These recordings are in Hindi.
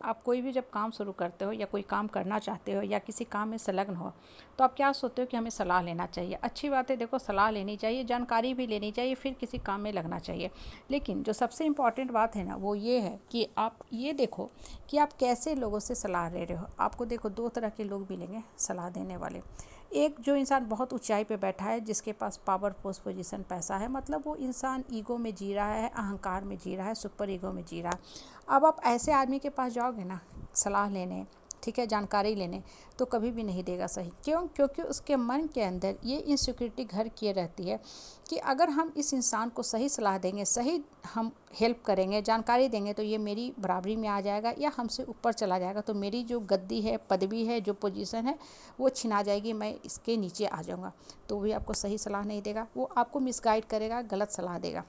आप कोई भी जब काम शुरू करते हो या कोई काम करना चाहते हो या किसी काम में संलग्न हो, तो आप क्या सोचते हो कि हमें सलाह लेना चाहिए। अच्छी बात है, देखो सलाह लेनी चाहिए, जानकारी भी लेनी चाहिए, फिर किसी काम में लगना चाहिए। लेकिन जो सबसे इम्पॉर्टेंट बात है ना, वो ये है कि आप ये देखो कि आप कैसे लोगों से सलाह ले रहे हो। आपको देखो 2 तरह के लोग मिलेंगे सलाह देने वाले। एक जो इंसान बहुत ऊंचाई पे बैठा है, जिसके पास पावर, पोस्ट, पोजीशन, पैसा है, मतलब वो इंसान ईगो में जी रहा है, अहंकार में जी रहा है, सुपर ईगो में जी रहा है। अब आप ऐसे आदमी के पास जाओगे ना सलाह लेने, ठीक है, जानकारी लेने, तो कभी भी नहीं देगा सही। क्यों? क्योंकि उसके मन के अंदर ये इनसिक्योरिटी घर किए रहती है कि अगर हम इस इंसान को सही सलाह देंगे, सही हम हेल्प करेंगे, जानकारी देंगे, तो ये मेरी बराबरी में आ जाएगा या हमसे ऊपर चला जाएगा, तो मेरी जो गद्दी है, पदवी है, जो पोजीशन है, वो छिना जाएगी, मैं इसके नीचे आ जाऊँगा। तो भी आपको सही सलाह नहीं देगा, वो आपको मिसगाइड करेगा, गलत सलाह देगा,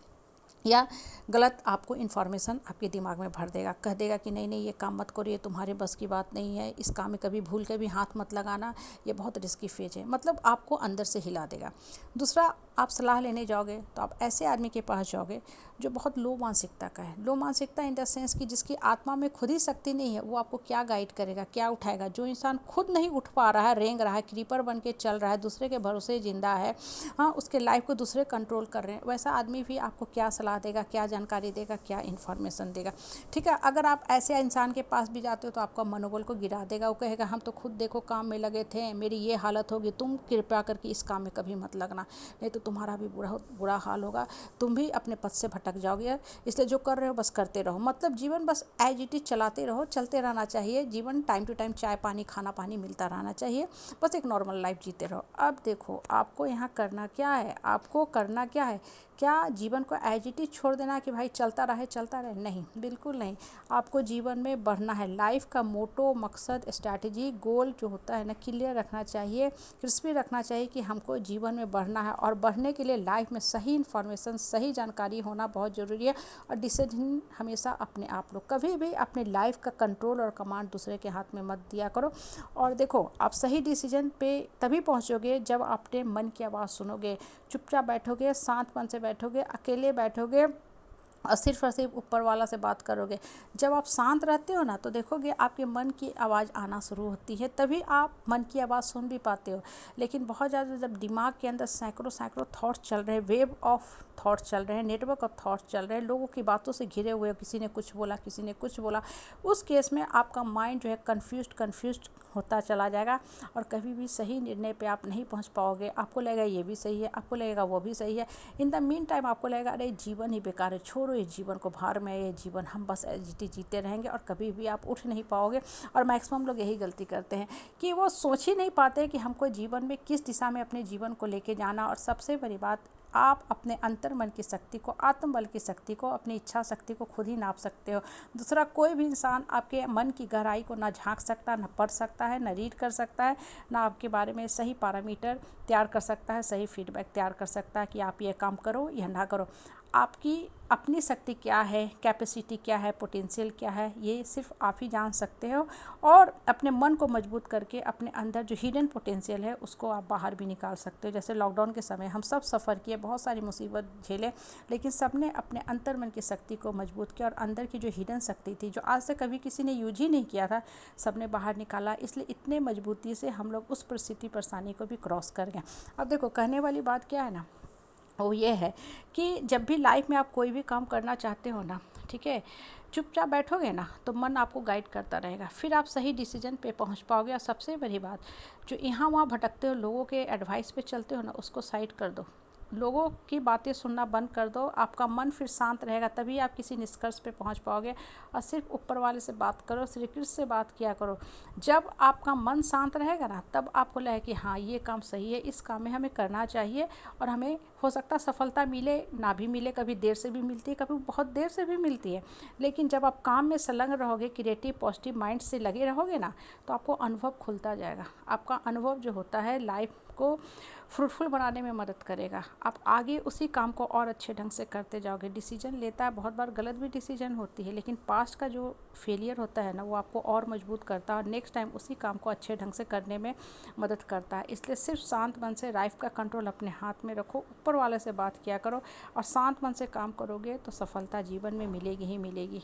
या गलत आपको इन्फॉर्मेशन आपके दिमाग में भर देगा, कह देगा कि नहीं नहीं ये काम मत करो, ये तुम्हारे बस की बात नहीं है, इस काम में कभी भूल के भी हाथ मत लगाना, ये बहुत रिस्की फेज है, मतलब आपको अंदर से हिला देगा। दूसरा, आप सलाह लेने जाओगे तो आप ऐसे आदमी के पास जाओगे जो बहुत लो मानसिकता का है। लो मानसिकता इन द सेंस कि जिसकी आत्मा में खुद ही शक्ति नहीं है, वो आपको क्या गाइड करेगा, क्या उठाएगा। जो इंसान खुद नहीं उठ पा रहा है, रेंग रहा है, क्रीपर बन के चल रहा है, दूसरे के भरोसे जिंदा है, हाँ, उसके लाइफ को दूसरे कंट्रोल कर रहे हैं, वैसा आदमी भी आपको क्या सलाह देगा, क्या जानकारी देगा, क्या इन्फॉर्मेशन देगा। ठीक है, अगर आप ऐसे इंसान के पास भी जाते हो तो आपका मनोबल को गिरा देगा। वो कहेगा हम तो खुद देखो काम में लगे थे, मेरी ये हालत होगी, तुम कृपया करके इस काम में कभी मत लगना, नहीं तो तुम्हारा भी बुरा हाल होगा, तुम भी अपने पथ से भटक जाओगे। इसलिए जो कर रहे हो बस करते रहो, मतलब जीवन बस एज इट इज चलाते रहो, चलते रहना चाहिए। जीवन टाइम टू टाइम चाय पानी, खाना पानी मिलता रहना चाहिए, बस एक नॉर्मल लाइफ जीते रहो। अब देखो आपको यहाँ करना क्या है, आपको करना क्या है, क्या जीवन को एज इट इज छोड़ देना कि भाई चलता रहे, नहीं, बिल्कुल नहीं। आपको जीवन में बढ़ना है। लाइफ का मोटो, मकसद, स्ट्रैटेजी, गोल जो होता है ना, क्लियर रखना चाहिए, क्रिस्पी रखना चाहिए कि हमको जीवन में बढ़ना है। और बढ़ने के लिए लाइफ में सही इन्फॉर्मेशन, सही जानकारी होना बहुत ज़रूरी है। और डिसीजन हमेशा अपने आप लो, कभी भी अपने लाइफ का कंट्रोल और कमांड दूसरे के हाथ में मत दिया करो। और देखो आप सही डिसीजन पे तभी पहुंचोगे जब अपने मन की आवाज़ सुनोगे, चुपचाप बैठोगे, शांत मन से बैठोगे, अकेले बैठोगे और सिर्फ ऊपर वाला से बात करोगे। जब आप शांत रहते हो ना, तो देखोगे आपके मन की आवाज़ आना शुरू होती है, तभी आप मन की आवाज़ सुन भी पाते हो। लेकिन बहुत ज़्यादा जब दिमाग के अंदर सैकड़ों थॉट्स चल रहे हैं, वेव ऑफ थॉट्स चल रहे हैं, नेटवर्क ऑफ थॉट्स चल रहे हैं, लोगों की बातों से घिरे हुए, किसी ने कुछ बोला, किसी ने कुछ बोला, उस केस में आपका माइंड जो है कन्फ्यूज्ड होता चला जाएगा और कभी भी सही निर्णय पे आप नहीं पहुंच पाओगे। आपको लगेगा ये भी सही है, आपको लगेगा वो भी सही है। इन द मीन टाइम आपको लगेगा अरे जीवन ही बेकार है, छोड़ो ये जीवन को, भार में ये जीवन, हम बस जीते रहेंगे और कभी भी आप उठ नहीं पाओगे। और मैक्सिमम लोग यही गलती करते हैं कि वो सोच ही नहीं पाते कि हमको जीवन में किस दिशा में अपने जीवन को लेके जाना। और सबसे बड़ी बात, आप अपने अंतर मन की शक्ति को, आत्मबल की शक्ति को, अपनी इच्छा शक्ति को खुद ही नाप सकते हो। दूसरा कोई भी इंसान आपके मन की गहराई को ना झांक सकता, ना पढ़ सकता है, ना रीड कर सकता है, ना आपके बारे में सही पैरामीटर तैयार कर सकता है, सही फीडबैक तैयार कर सकता है कि आप ये काम करो या ना करो। आपकी अपनी शक्ति क्या है, कैपेसिटी क्या है, पोटेंशियल क्या है, ये सिर्फ आप ही जान सकते हो। और अपने मन को मजबूत करके अपने अंदर जो हिडन पोटेंशियल है उसको आप बाहर भी निकाल सकते हो। जैसे लॉकडाउन के समय हम सब सफ़र किए, बहुत सारी मुसीबत झेले, लेकिन सब ने अपने अंतर मन की शक्ति को मजबूत किया और अंदर की जो हिडन शक्ति थी, जो आज तक कभी किसी ने यूज ही नहीं किया था, सब ने बाहर निकाला। इसलिए इतने मजबूती से हम लोग उस परिस्थिति परेशानी को भी क्रॉस कर गए। अब देखो कहने वाली बात क्या है ना, वो ये है कि जब भी लाइफ में आप कोई भी काम करना चाहते हो ना, ठीक है, चुपचाप बैठोगे ना तो मन आपको गाइड करता रहेगा, फिर आप सही डिसीजन पे पहुंच पाओगे। और सबसे बड़ी बात, जो यहाँ वहाँ भटकते हो, लोगों के एडवाइस पे चलते हो ना, उसको साइड कर दो, लोगों की बातें सुनना बंद कर दो। आपका मन फिर शांत रहेगा, तभी आप किसी निष्कर्ष पे पहुंच पाओगे। और सिर्फ ऊपर वाले से बात करो, श्री कृष्ण से बात किया करो। जब आपका मन शांत रहेगा ना, तब आपको लगे कि हाँ ये काम सही है, इस काम में हमें करना चाहिए। और हमें हो सकता है सफलता मिले ना भी मिले, कभी देर से भी मिलती है, कभी बहुत देर से भी मिलती है। लेकिन जब आप काम में संलग्न रहोगे, क्रिएटिव पॉजिटिव माइंड से लगे रहोगे ना, तो आपको अनुभव खुलता जाएगा। आपका अनुभव जो होता है लाइफ को फ्रूटफुल बनाने में मदद करेगा। आप आगे उसी काम को और अच्छे ढंग से करते जाओगे। डिसीजन लेता है, बहुत बार गलत भी डिसीजन होती है, लेकिन पास्ट का जो फेलियर होता है ना, वो आपको और मजबूत करता है और नेक्स्ट टाइम उसी काम को अच्छे ढंग से करने में मदद करता है। इसलिए सिर्फ शांत मन से लाइफ का कंट्रोल अपने हाथ में रखो, ऊपर वाले से बात किया करो और शांत मन से काम करोगे तो सफलता जीवन में मिलेगी ही मिलेगी।